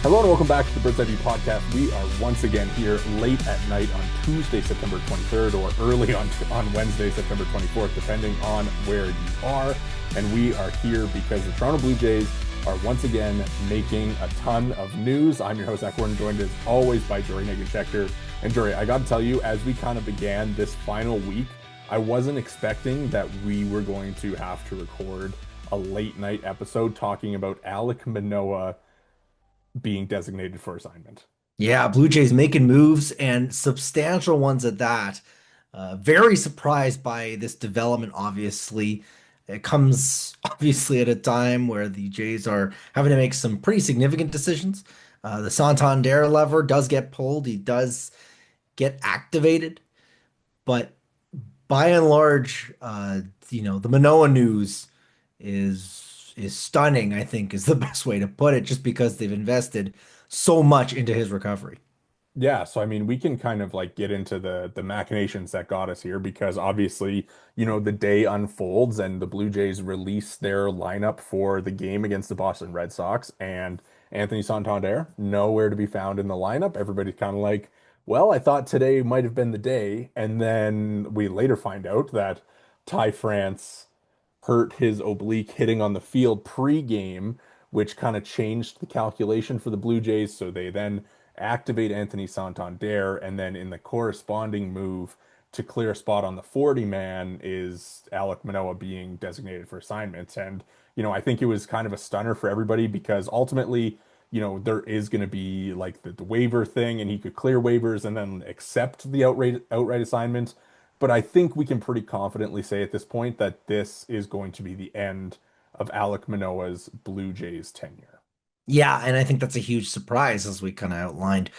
Hello and welcome back to the Bird's Eye View podcast. We are once again here late at night on Tuesday, September 23rd, or early on Wednesday, September 24th, depending on where you are. And we are here because the Toronto Blue Jays are once again making a ton of news. I'm your host, Zach Worden, joined as always by Jori Negin-Shecter. And Jori, I got to tell you, as we kind of began this final week, I wasn't expecting that we were going to have to record a late night episode talking about Alek Manoah being designated for assignment. Yeah, Blue Jays making moves and substantial ones at that. Very surprised by this development, obviously. It comes obviously at a time where the Jays are having to make some pretty significant decisions. The Santander lever does get pulled, he does get activated, but by and large, the Manoa news is stunning, I think is the best way to put it, just because they've invested so much into his recovery. Yeah, so I mean, we can kind of like get into the machinations that got us here because obviously, the day unfolds and the Blue Jays release their lineup for the game against the Boston Red Sox and Anthony Santander nowhere to be found in the lineup. Everybody's kind of like, well, I thought today might have been the day, and then we later find out that Ty France hurt his oblique hitting on the field pre-game, which kind of changed the calculation for the Blue Jays. So they then activate Anthony Santander, and then in the corresponding move to clear a spot on the 40 man is Alek Manoah being designated for assignments. And, I think it was kind of a stunner for everybody because ultimately, there is going to be like the waiver thing, and he could clear waivers and then accept the outright assignment. But I think we can pretty confidently say at this point that this is going to be the end of Alek Manoah's Blue Jays tenure. Yeah, and I think that's a huge surprise as we kind of outlined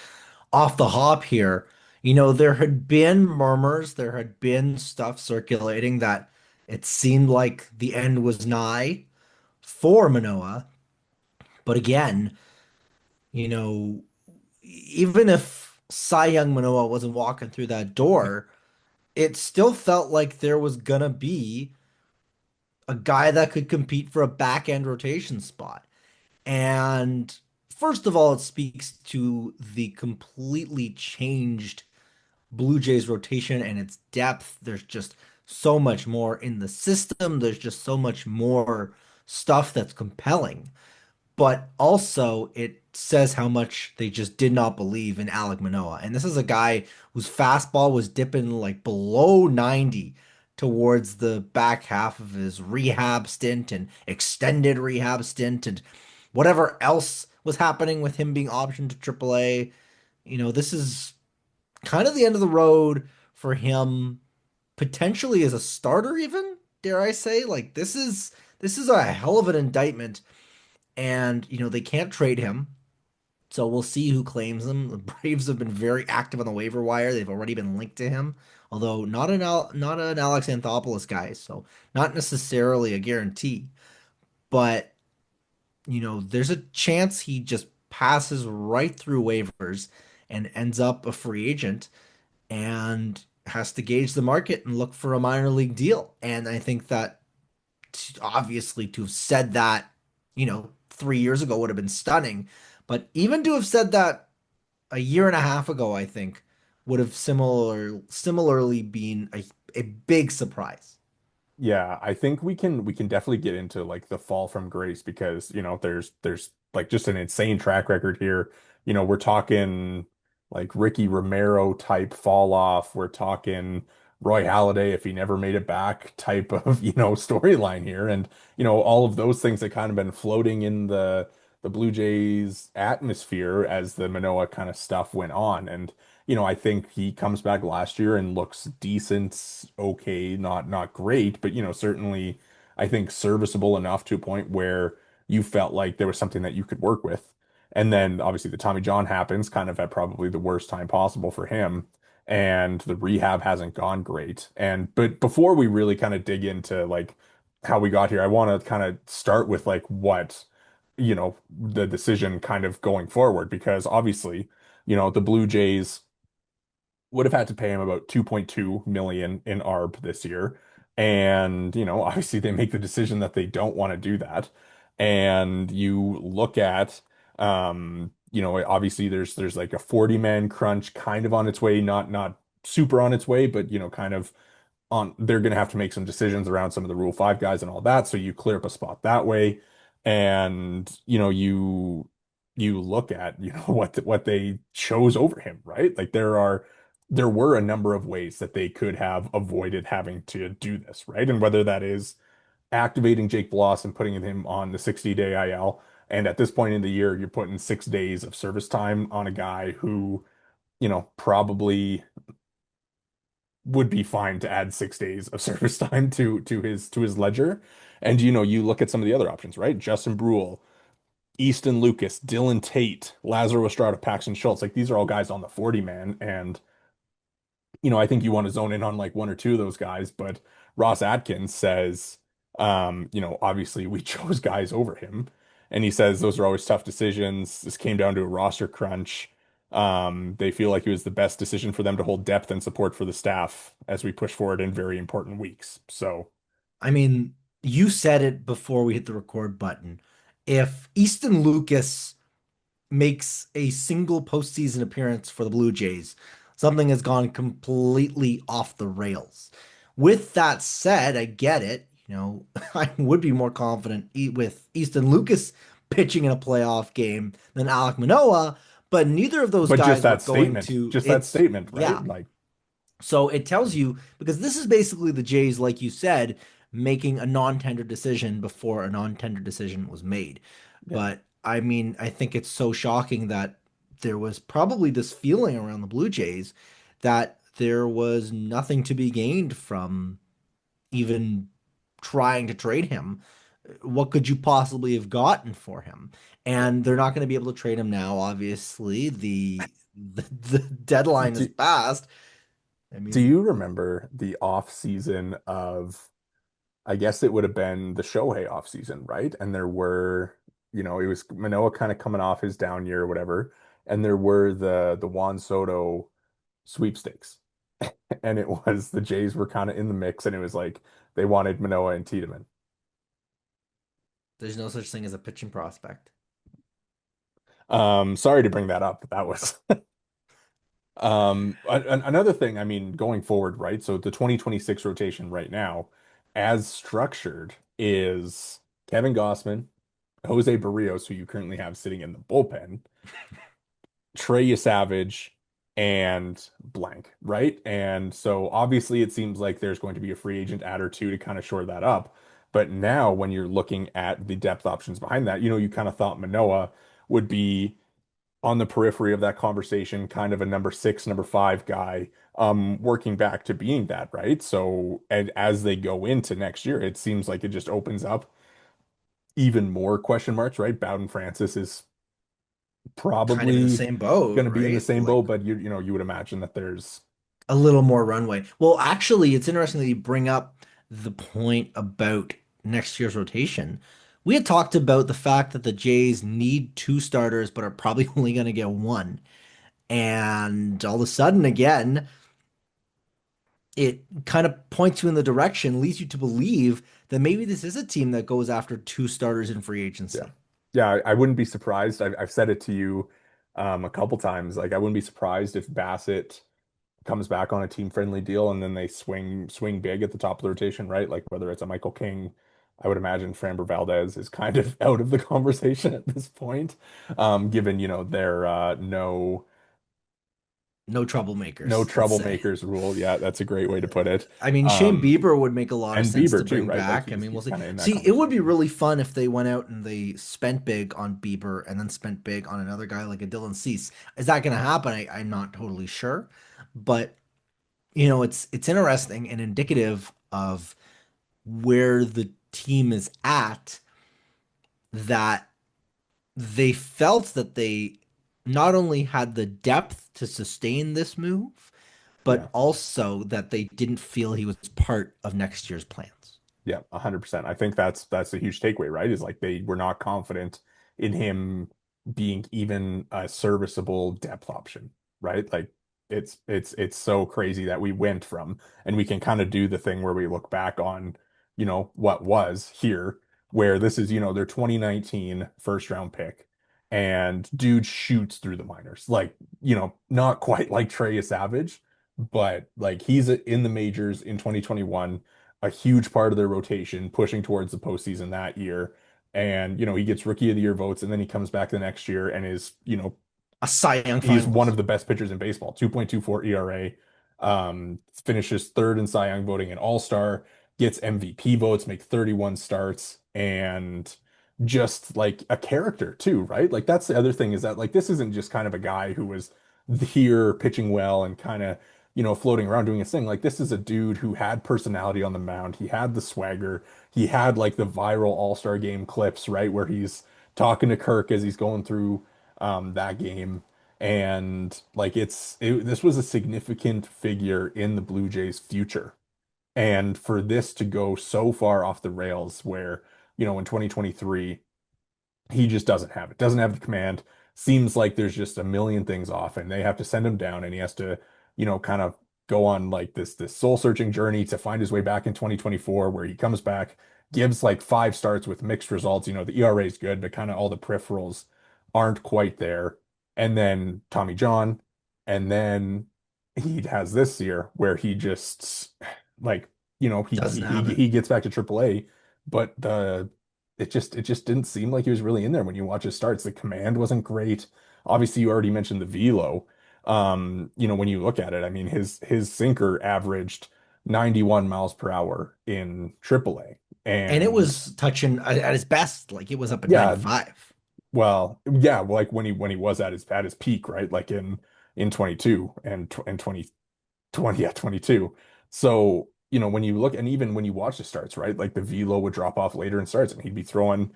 off the hop here. There had been murmurs, there had been stuff circulating that it seemed like the end was nigh for Manoa. But again, you know, even if Cy Young Manoa wasn't walking through that door, it still felt like there was gonna be a guy that could compete for a back end rotation spot. And first of all, it speaks to the completely changed Blue Jays rotation and its depth. There's just so much more in the system. There's just so much more stuff that's compelling. But also, it says how much they just did not believe in Alek Manoah. And this is a guy whose fastball was dipping like below 90 towards the back half of his rehab stint and extended rehab stint and whatever else was happening with him being optioned to AAA. This is kind of the end of the road for him potentially as a starter even, dare I say. Like this is a hell of an indictment, and they can't trade him. So we'll see who claims him. The Braves have been very active on the waiver wire. They've already been linked to him, although not an Alex Anthopoulos guy, so not necessarily a guarantee. But there's a chance he just passes right through waivers and ends up a free agent and has to gauge the market and look for a minor league deal. And I think that obviously to have said that, 3 years ago would have been stunning. But even to have said that a year and a half ago, I think would have similarly been a big surprise. Yeah, I think we can definitely get into like the fall from grace because, there's like just an insane track record here. We're talking like Ricky Romero type fall off. We're talking Roy Halladay if he never made it back type of, storyline here. And, all of those things that kind of been floating in the Blue Jays atmosphere as the Manoah kind of stuff went on. And I think he comes back last year and looks decent, okay, not great, but certainly I think serviceable enough to a point where you felt like there was something that you could work with. And then obviously the Tommy John happens kind of at probably the worst time possible for him. And the rehab hasn't gone great. And but before we really kind of dig into like how we got here, I want to kind of start with like what, the decision kind of going forward because obviously, the Blue Jays would have had to pay him about 2.2 million in ARB this year. And, obviously they make the decision that they don't want to do that. And you look at Obviously there's like a 40-man crunch kind of on its way, not super on its way, but kind of on they're going to have to make some decisions around some of the Rule 5 guys and all that, so you clear up a spot that way. And you look at what they chose over him, right? Like there were a number of ways that they could have avoided having to do this, right? And whether that is activating Jake Bloss and putting him on the 60-day IL. And at this point in the year, you're putting 6 days of service time on a guy who, probably would be fine to add 6 days of service time to his ledger. And you look at some of the other options, right? Justin Brule, Easton Lucas, Dylan Tate, Lazaro Estrada, Paxton Schultz. Like these are all guys on the 40 man. And I think you want to zone in on like one or two of those guys, but Ross Atkins says, obviously we chose guys over him. And he says those are always tough decisions. This came down to a roster crunch. They feel like it was the best decision for them to hold depth and support for the staff as we push forward in very important weeks. So, I mean, you said it before we hit the record button. If Easton Lucas makes a single postseason appearance for the Blue Jays, something has gone completely off the rails. With that said, I get it. I would be more confident with Easton Lucas pitching in a playoff game than Alek Manoah, but neither of those but guys were going to. just that It's statement, right? Yeah. Like, So it tells you because this is basically the Jays, like you said, making a non-tender decision before a non-tender decision was made. yeah. But I mean, I think it's so shocking that there was probably this feeling around the Blue Jays that there was nothing to be gained from even trying to trade him. What could you possibly have gotten for him? Yeah. And they're not going to be able to trade him now, obviously. The deadline is Do, passed. I do mean, you remember the off season of, I guess it would have been the Shohei off season, right? And there were, it was Manoah kind of coming off his down year or whatever, and there were the Juan Soto sweepstakes. And it was the Jays were kind of in the mix, and it was like they wanted Manoah and Tiedemann. there's no such thing as a pitching prospect. Sorry to bring that up, but that was another thing. I mean, going forward, right? So the 2026 rotation right now, as structured, is Kevin Gossman, Jose Barrios, who you currently have sitting in the bullpen, Trey Savage, and blank, right? And so obviously it seems like there's going to be a free agent add or two to kind of shore that up. But now when you're looking at the depth options behind that, you kind of thought Manoah would be on the periphery of that conversation, kind of a number six, number five guy, working back to being that, right? So, and as they go into next year, it seems like it just opens up even more question marks, right? Bowden Francis is Kind of in the probably same boat, going to be in the right? same Like boat, but you would imagine that there's a little more runway. Well, actually, it's interesting that you bring up the point about next year's rotation. We had talked about the fact that the Jays need two starters, but are probably only going to get one. And all of a sudden, again, it kind of points you in the direction, leads you to believe that maybe this is a team that goes after two starters in free yeah. agency. Yeah, I wouldn't be surprised. I've said it to you a couple times. Like I wouldn't be surprised if Bassett comes back on a team friendly deal and then they swing big at the top of the rotation, right? Like whether it's a Michael King, I would imagine Framber Valdez is kind of out of the conversation at this point, given their No no troublemakers, let's say. troublemakers rule. Yeah, that's a great way to put it. I mean, Shane Um, Bieber would make a lot of and sense to Bieber too, bring right? Like back. I he's mean, we'll he's see. kind of in that See, it would be conversation. really fun if they went out and they spent big on Bieber and then spent big on another guy like a Dylan Cease. Is that going to happen? I'm not totally sure, but it's interesting and indicative of where the team is at that they felt that they not only had the depth to sustain this move, Yeah. but also that they didn't feel he was part of next year's plans. Yeah, 100%. I think that's a huge takeaway, right? Is like they were not confident in him being even a serviceable depth option, right? Like it's so crazy that we went from, and we can kind of do the thing where we look back on, what was here, where this is, their 2019 first round pick. and dude shoots through the minors. Like, not quite like Trey Savage, but like he's in the majors in 2021, a huge part of their rotation, pushing towards the postseason that year. And, he gets rookie of the year votes, and then he comes back the next year and is, A Cy Young he's one of Finals. the best pitchers in baseball, 2.24 ERA, finishes third in Cy Young voting and All-Star, gets MVP votes, make 31 starts, and just like a character too, right? Like that's the other thing is that like this isn't just kind of a guy who was here pitching well and kind of, floating around doing his thing. Like this is a dude who had personality on the mound. He had the swagger. He had like the viral All-Star game clips, right? Where he's talking to Kirk as he's going through that game. And like this was a significant figure in the Blue Jays' future. And for this to go so far off the rails where, in 2023, he just doesn't have it, doesn't have the command. Seems like there's just a million things off, and they have to send him down, and he has to, kind of go on like this soul searching journey to find his way back in 2024, where he comes back, gives like 5 starts with mixed results. The ERA is good, but kind of all the peripherals aren't quite there. And then Tommy John, and then he has this year where he just like, he Doesn't he have it. he gets back to AAA, but it just didn't seem like he was really in there when you watch his starts. The command wasn't great. Obviously, you already mentioned the velo. When you look at it, I mean, his sinker averaged 91 miles per hour in AAA. And it And was touching at his best, like it was up at yeah, 95. well, yeah, well, like when he was at his peak, right? Like in 22 and 2020, yeah, 22. So, when you look and even when you watch the starts, right? Like the velo would drop off later in starts and he'd be throwing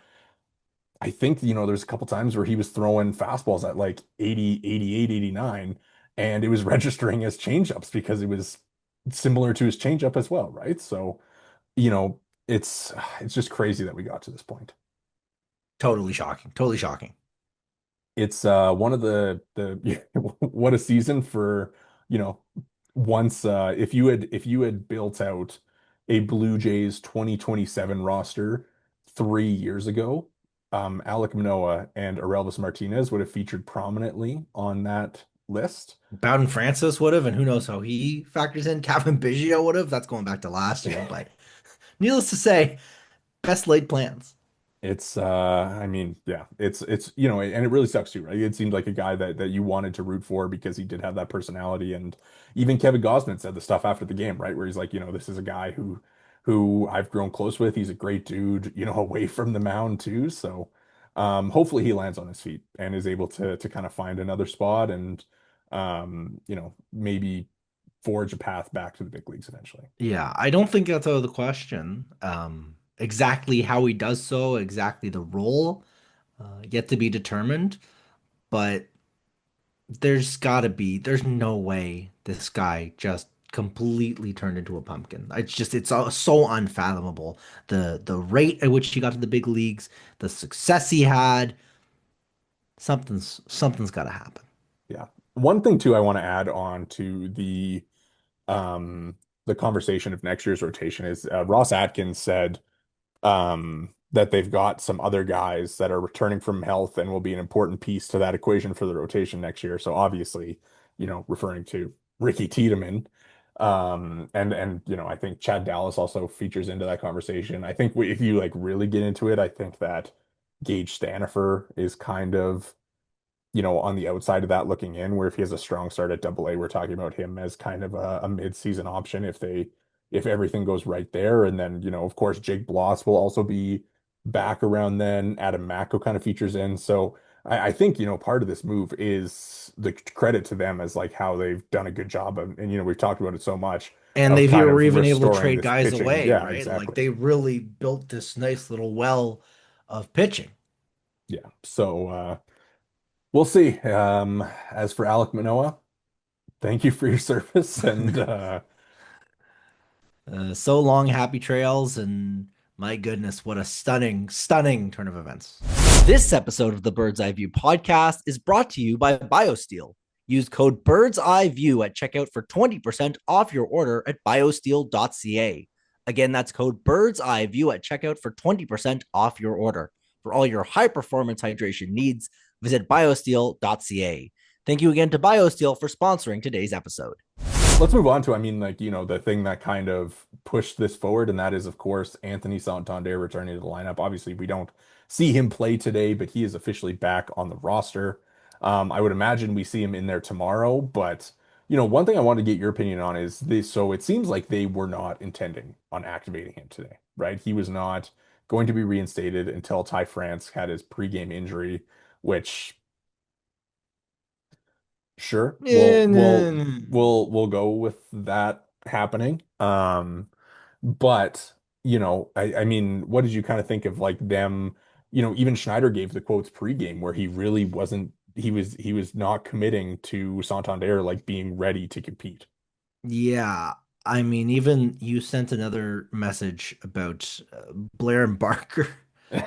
I think, there's a couple times where he was throwing fastballs at like 80, 88, 89, and it was registering as changeups because it was similar to his changeup as well, right? So, you know, it's just crazy that we got to this point. Totally shocking. Totally shocking. It's one of the what a season for, you know, once if you had built out a Blue Jays 2027 roster 3 years ago, Alek Manoah and Aurelvis Martinez would have featured prominently on that list. Bowden Francis would have, and who knows how he factors in. Kevin Biggio would have. That's going back to last year. But needless to say, best laid plans. It's I mean, yeah, it's and it really sucks too, right? It seemed like a guy that you wanted to root for because he did have that personality. And even Kevin Gausman said the stuff after the game, right? Where he's like, this is a guy who I've grown close with. He's a great dude, away from the mound too. So hopefully he lands on his feet and is able to kind of find another spot and maybe forge a path back to the big leagues eventually. Yeah, I don't think that's out of the question. Exactly how he does so, exactly the role, yet to be determined. But there's no way this guy just completely turned into a pumpkin. It's so unfathomable. The rate at which he got to the big leagues, the success he had, something's got to happen. Yeah. One thing too I want to add on to um the conversation of next year's rotation is Ross Atkins said that they've got some other guys that are returning from health and will be an important piece to that equation for the rotation next year. So obviously, referring to Ricky Tiedemann. And I think Chad Dallas also features into that conversation. I think if you like really get into it, I think that Gage Stanifer is kind of on the outside of that looking in, where if he has a strong start at AA, we're talking about him as kind of a mid-season option if everything goes right there. And then, of course, Jake Bloss will also be back around then. Adam Macko kind of features in. So I think, part of this move is the credit to them as like how they've done a good job of, and we've talked about it so much And of kind were of even able to restoring trade this guys pitching. away, Yeah, right? Like exactly. they really built this nice little well of pitching. Yeah. So we'll see. As for Alek Manoah, thank you for your service. And So long, happy trails, and my goodness, what a stunning, stunning turn of events. This episode of the Bird's Eye View podcast is brought to you by BioSteel. Use code Bird's Eye View at checkout for 20% off your order at biosteel.ca. Again, that's code Bird's Eye View at checkout for 20% off your order. For all your high performance hydration needs, Visit biosteel.ca. Thank you again to BioSteel for sponsoring today's episode. Let's move on to, I mean, like, the thing that kind of pushed this forward, and that is, of course, Anthony Santander returning to the lineup. Obviously, we don't see him play today, but he is officially back on the roster. I would imagine we see him in there tomorrow, but, one thing I wanted to get your opinion on is this. So it seems like they were not intending on activating him today, right? He was not going to be reinstated until Ty France had his pregame injury, which sure, we'll we'll we'll we'll go with that happening. But I mean, what did you kind of think of like them? Even Schneider gave the quotes pregame where he really wasn't. He was not committing to Santander like being ready to compete. Yeah, I mean, even you sent another message about Blair and Barker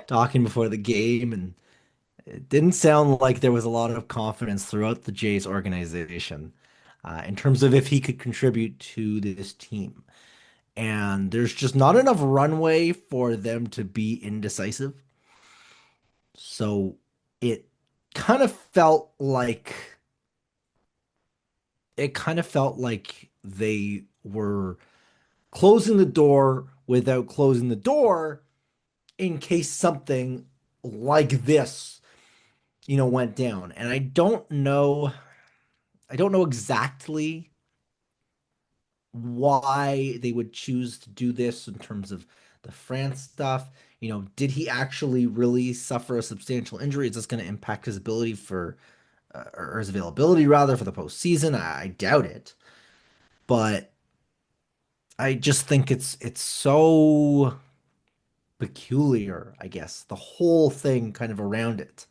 talking before the game, and it didn't sound like there was a lot of confidence throughout the Jays organization in terms of if he could contribute to this team. And there's just not enough runway for them to be indecisive. So it kind of felt like they were closing the door without closing the door in case something like this, went down. And I don't know exactly why they would choose to do this in terms of the France stuff. Did he actually really suffer a substantial injury? Is this going to impact his ability or his availability rather for the postseason? I doubt it, but I just think it's so peculiar, I guess, the whole thing kind of around it.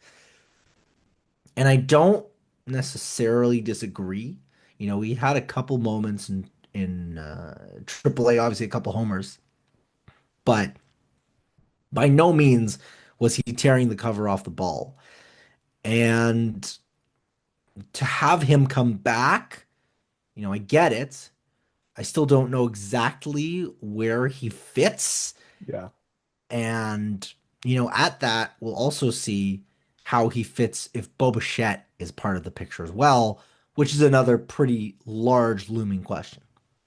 And I don't necessarily disagree. We had a couple moments in AAA, obviously a couple homers, but by no means was he tearing the cover off the ball. And to have him come back, I get it. I still don't know exactly where he fits. Yeah. And, at that, we'll also see how he fits if Bo Bichette is part of the picture as well, which is another pretty large looming question.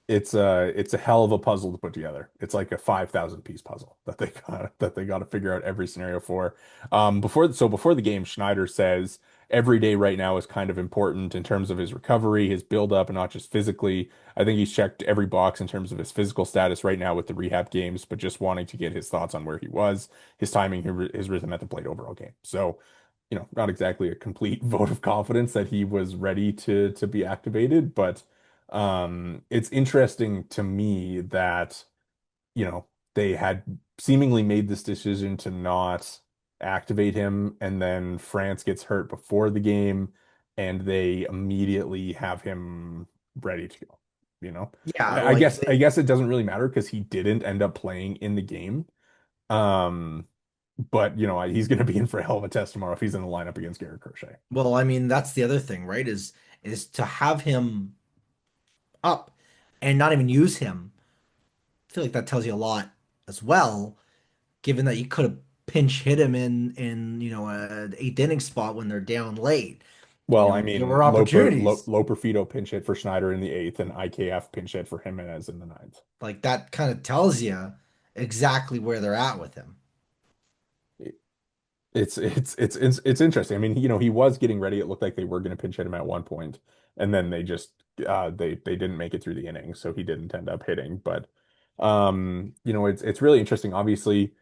It's a hell of a puzzle to put together. It's like a 5,000 piece puzzle that they got to figure out every scenario for. Before the game, Schneider says every day right now is kind of important in terms of his recovery, his build up, and not just physically. I think he's checked every box in terms of his physical status right now with the rehab games, but just wanting to get his thoughts on where he was, his timing, his rhythm at the plate overall game. So, not exactly a complete vote of confidence that he was ready to be activated, but it's interesting to me that, they had seemingly made this decision to not activate him, and then France gets hurt before the game, and they immediately have him ready to go. You know, Yeah, I like guess I guess it doesn't really matter because he didn't end up playing in the game. Um, but he's going to be in for a hell of a test tomorrow if he's in the lineup against Garrett Crochet. well, I mean, that's the other thing, right? Is to have him up and not even use him. I feel like that tells you a lot as well, given that you could have pinch hit him in a eighth inning spot when they're down late. Well, I There mean, were opportunities. Loperfido pinch hit for Schneider in the eighth, and IKF pinch hit for Jimenez in the ninth. Like that kind of tells you exactly where they're at with him. It's interesting. I mean, he was getting ready. It looked like they were going to pinch hit him at one point, and then they just they didn't make it through the inning, so he didn't end up hitting. But it's really interesting. Obviously,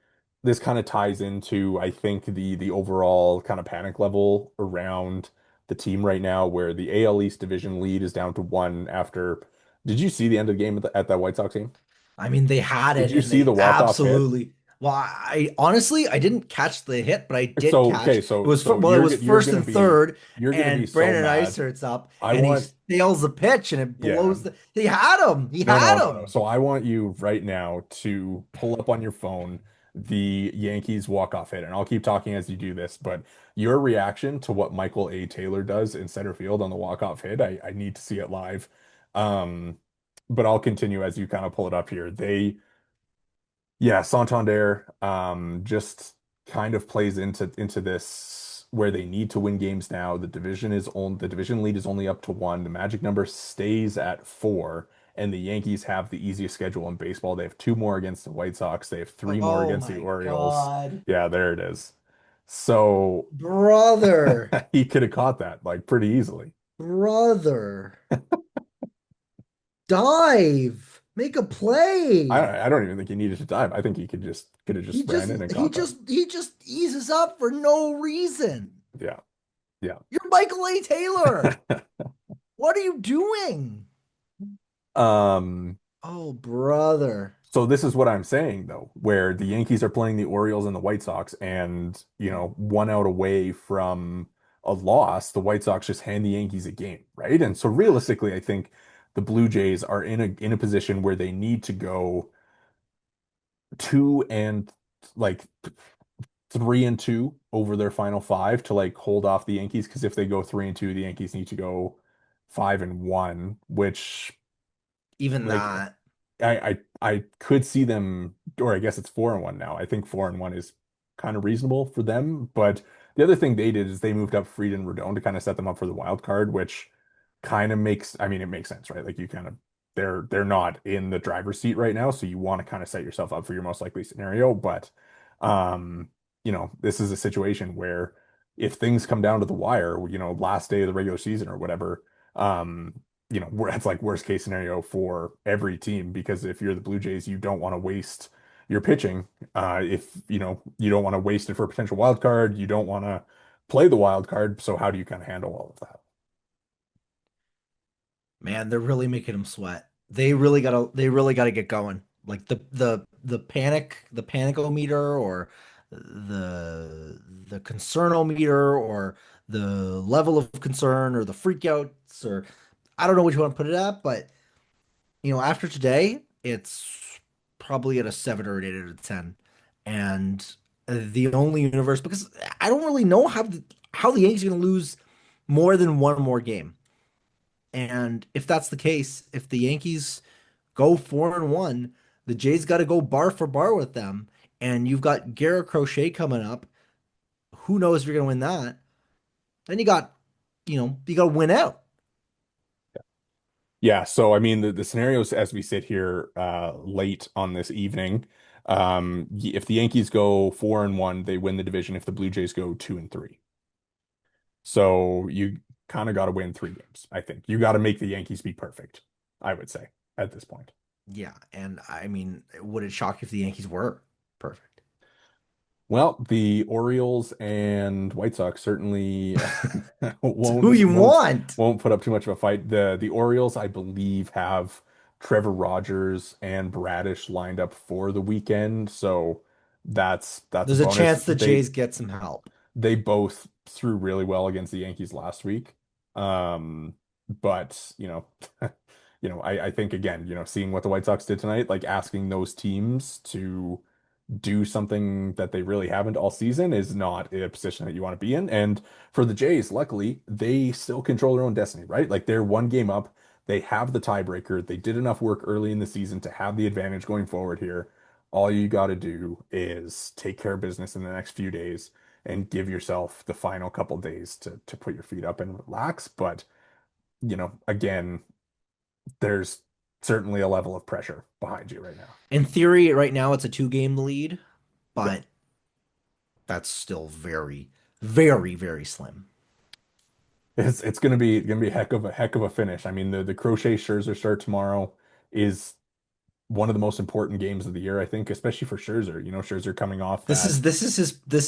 this kind of ties into, I think, the overall kind of panic level around the team right now, where the AL East division lead is down to one after. Did you see the end of the game at that White Sox game? I mean, they had Did it you and see they the walk-off hit? absolutely. Well, I honestly I didn't catch the hit, but I did So catch okay, it so was so it you're was you're first gonna and be third, you're gonna be and so Brandon mad. Eisert's up, I and he want steals the pitch, and it yeah. blows he had him, he No, no, had no, no. him. So I want you right now to pull up on your phone the Yankees walk-off hit, and I'll keep talking as you do this, but your reaction to what Michael A. Taylor does in center field on the walk-off hit, I need to see it live. Um, but I'll continue as you kind of pull it up here. Yeah, Santander just kind of plays into this. where they need to win games now. The division lead is only up to one. The magic number stays at four, and the Yankees have the easiest schedule in baseball. They have two more against the White Sox. They have three more Oh against the my Orioles. God. Yeah, there it is. So Brother, he could have caught that like pretty easily. brother, dive, make a play. I don't even think he needed to dive. I think he could have He just ran just in and he caught that. just he just eases up for no reason. Yeah, yeah. You're Michael A. Taylor. What are you doing? Um, Oh, brother. so this is what I'm saying though, where the Yankees are playing the Orioles and the White Sox, and one out away from a loss, the White Sox just hand the Yankees a game, right? And so realistically, I think the Blue Jays are in a position where they need to go two and like 3-2 over their final five to like hold off the Yankees. Because if they go 3-2, the Yankees need to go 5-1, which Even like that. I could see them, or I guess it's 4-1 now. I think 4-1 is kind of reasonable for them. But the other thing they did is they moved up Fried and Rodon to kind of set them up for the wild card, which kind of makes, I mean, it makes sense, right? Like you kind of they're not in the driver's seat right now, so you want to kind of set yourself up for your most likely scenario. But um, this is a situation where if things come down to the wire, last day of the regular season or whatever, um, that's like worst case scenario for every team because if you're the Blue Jays, you don't want to waste your pitching. If you don't want to waste it for a potential wild card, you don't want to play the wild card. So how do you kind of handle all of that? Man, they're really making them sweat. They really gotta get going. Like the panicometer or the concernometer or the level of concern or the freakouts or I don't know which one to put it at, but after today, it's probably at a 7 or 8 out of 10. And the only universe because I don't really know how the Yankees are gonna lose more than one more game. And if that's the case, if the Yankees go 4-1, the Jays got to go bar for bar with them. And you've got Garrett Crochet coming up. Who knows if you're going to win that? Then you got to win out. Yeah, so I mean the scenarios as we sit here late on this evening, if the Yankees go 4-1, they win the division. If the Blue Jays go 2-3. So you kind of got to win three games, I think. You got to make the Yankees be perfect, I would say, at this point. Yeah, and I mean, would it shock if the Yankees were perfect? Well, the Orioles and White Sox certainly It's who you want. won't put up too much of a fight. The Orioles, I believe, have Trevor Rogers and Bradish lined up for the weekend, so that's a There's a bonus. chance the Jays get some help. They both threw really well against the Yankees last week. But I think again, seeing what the White Sox did tonight, like asking those teams to do something that they really haven't all season is not a position that you want to be in. And for the Jays, luckily, they still control their own destiny, right? Like they're one game up. They have the tiebreaker. They did enough work early in the season to have the advantage going forward here. All you got to do is take care of business in the next few days and give yourself the final couple days to put your feet up and relax. But, again, there's certainly a level of pressure behind you right now. In theory, right now it's a two-game lead, Yeah. but that's still very, very, very slim. It's gonna be a heck of a finish. I mean, the Crochet Scherzer start tomorrow is one of the most important games of the year, I think, especially for Scherzer. Scherzer coming off This that. is this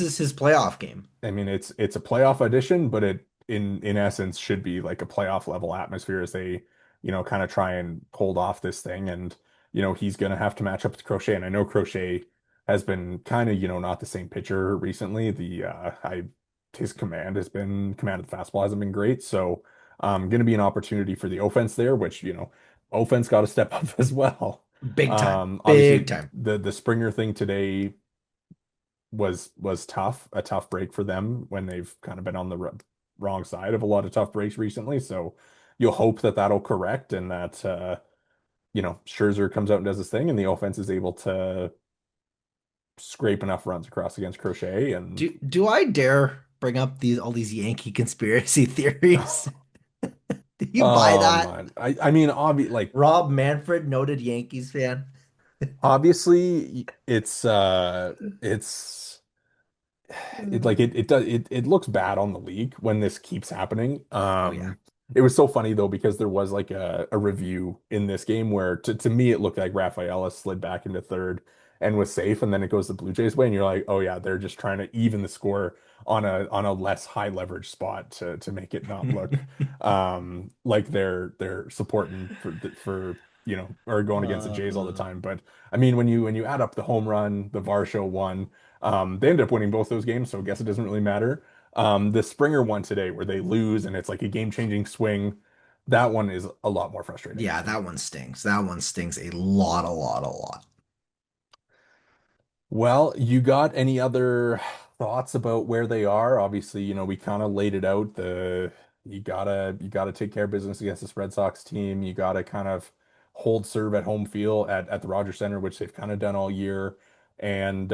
is his playoff game. I mean, it's a playoff edition, but it in essence should be like a playoff level atmosphere as they, kind of try and hold off this thing. And, he's gonna have to match up with Crochet. And I know Crochet has been kind of, not the same pitcher recently. His command of the fastball hasn't been great. So gonna be an opportunity for the offense there, which, offense got to step up as well. Big time. Big Obviously time. the Springer thing today was tough, a tough break for them when they've kind of been on the wrong side of a lot of tough breaks recently. So you'll hope that that'll correct and that Scherzer comes out and does his thing and the offense is able to scrape enough runs across against Crochet and Do I dare? bring up these all these Yankee conspiracy theories? Do you buy Oh that? man. I mean Rob Manfred, noted Yankees fan. obviously it's it looks bad on the league when this keeps happening. Oh yeah. It was so funny though because there was like a review in this game where to me it looked like Rafaela slid back into third and was safe, and then it goes the Blue Jays way, and you're like, oh yeah, they're just trying to even the score on a less high leverage spot to make it not look like they're supporting for or going against the Jays all the Uh, time. But I mean when you add up the home run, the Varsho one. They ended up winning both those games, so I guess it doesn't really matter. The Springer one today, where they lose and it's like a game-changing swing, that one is a lot more frustrating. yeah, that one stings. That one stings a lot, a lot, a lot. Well, you got any other thoughts about where they are? Obviously, we kind of laid it out. You gotta take care of business against this Red Sox team. You gotta kind of hold serve at home field at the Rogers Center, which they've kind of done all year. And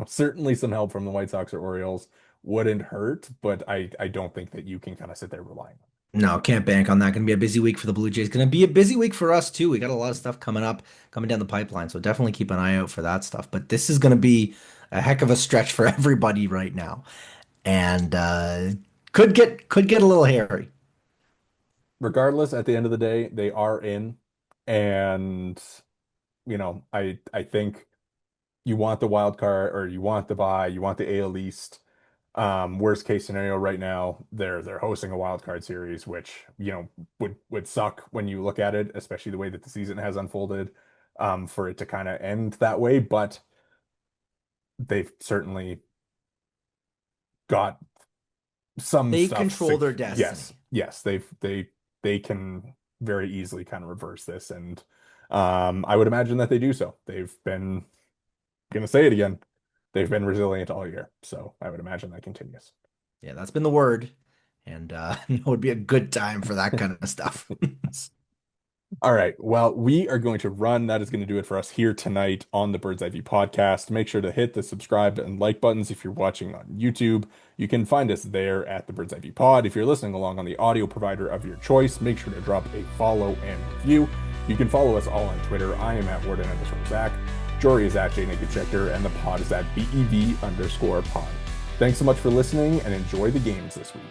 certainly some help from the White Sox or Orioles wouldn't hurt, but I don't think that you can kind of sit there relying. No, can't bank on that. Going to be a busy week for the Blue Jays. Going to be a busy week for us too. We got a lot of stuff coming up, coming down the pipeline. So definitely keep an eye out for that stuff. But this is going to be a heck of a stretch for everybody right now, and could get a little hairy. Regardless, at the end of the day, they are in, and I think you want the wild card or you want the bye, you want the AL East. Worst case scenario right now, they're hosting a wild card series, which would suck when you look at it, especially the way that the season has unfolded, for it to kind of end that way. But they've certainly got some They stuff. control their Yes, destiny. yes, they can very easily kind of reverse this, and I would imagine that they do so. They've been gonna say it again. They've been resilient all year, so I would imagine that continues. Yeah, that's been the word, and it would be a good time for that kind of stuff. All right. Well, we are going to run. That is going to do it for us here tonight on the Bird's Eye View podcast. Make sure to hit the subscribe and like buttons if you're watching on YouTube. You can find us there at the Bird's Eye View pod. If you're listening along on the audio provider of your choice, make sure to drop a follow and review. You can follow us all on Twitter. I am at Worden_Zach. Jory is at Jori Negin-Shecter, and the pod is at BEV_pod. Thanks so much for listening and enjoy the games this week.